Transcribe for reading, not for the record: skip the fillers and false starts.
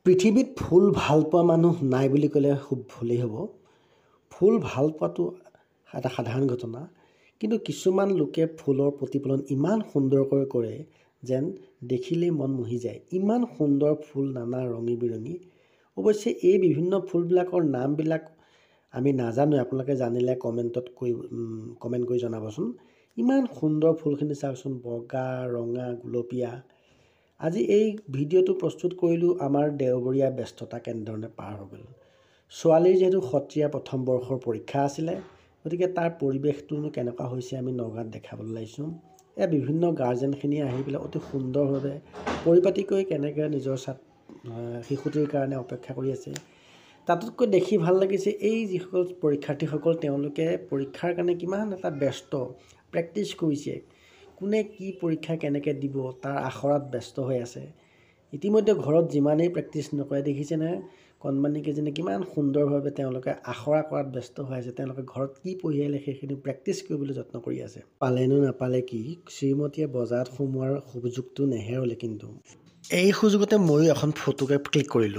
পৃথিৱীত ফুল ভাল পোৱা মানুহ নাই বুলি ক'লে খুব ভুলেই হ'ব। ফুল ভাল পোৱাটো এটা সাধাৰণ ঘটনা, কিন্তু কিছুমান লোকে ফুলৰ প্ৰতিপালন ইমান সুন্দৰকৈ কৰে যেন দেখিলেই মন মোহি যায়। ইমান সুন্দৰ ফুল, নানা ৰঙী বিৰঙী। অৱশ্যে এই বিভিন্ন ফুলবিলাকৰ নামবিলাক আমি নাজানো। আপোনালোকে জানিলে কমেণ্ট কৰি জনাবচোন। ইমান সুন্দৰ ফুলখিনি চাওকচোন, বগা, ৰঙা, গুলপীয়া। আজি এই ভিডিঅ'টো প্ৰস্তুত কৰিলোঁ আমাৰ দেওবৰীয়া ব্যস্ততা কেনেধৰণে পাৰ হৈ গ'ল। ছোৱালীৰ যিহেতু সত্ৰীয়া প্ৰথম বৰ্ষৰ পৰীক্ষা আছিলে, গতিকে তাৰ পৰিৱেশটোনো কেনেকুৱা হৈছে আমি নগাঁৱত দেখাবলৈ লাগিছোঁ। বিভিন্ন গাৰ্জেনখিনি আহি পেলাই অতি সুন্দৰভাৱে পৰিপাটিকৈ কেনেকৈ নিজৰ শিশুটিৰ কাৰণে অপেক্ষা কৰি আছে। তাতোতকৈ দেখি ভাল লাগিছে এই যিসকল পৰীক্ষাৰ্থীসকল, তেওঁলোকে পৰীক্ষাৰ কাৰণে কিমান এটা ব্যস্ত, প্ৰেক্টিছ কৰিছে। কোনে কি পৰীক্ষা কেনেকৈ দিব তাৰ আখৰাত ব্যস্ত হৈ আছে। ইতিমধ্যে ঘৰত যিমানেই প্ৰেক্টিছ নকৰে, দেখিছেনে কণমানিকেইজনী কিমান সুন্দৰভাৱে তেওঁলোকে আখৰা কৰাত ব্যস্ত হৈ আছে। তেওঁলোকে ঘৰত কি পঢ়ি আহিলে সেইখিনি প্ৰেক্টিছ কৰিবলৈ যত্ন কৰি আছে। পালেনো নাপালে কি, শ্ৰীমতীয়ে বজাৰত সোমোৱাৰ সুযোগটো নেহেৰুলে। কিন্তু এই সুযোগতে ময়ো এখন ফটোকে ক্লিক কৰিলোঁ।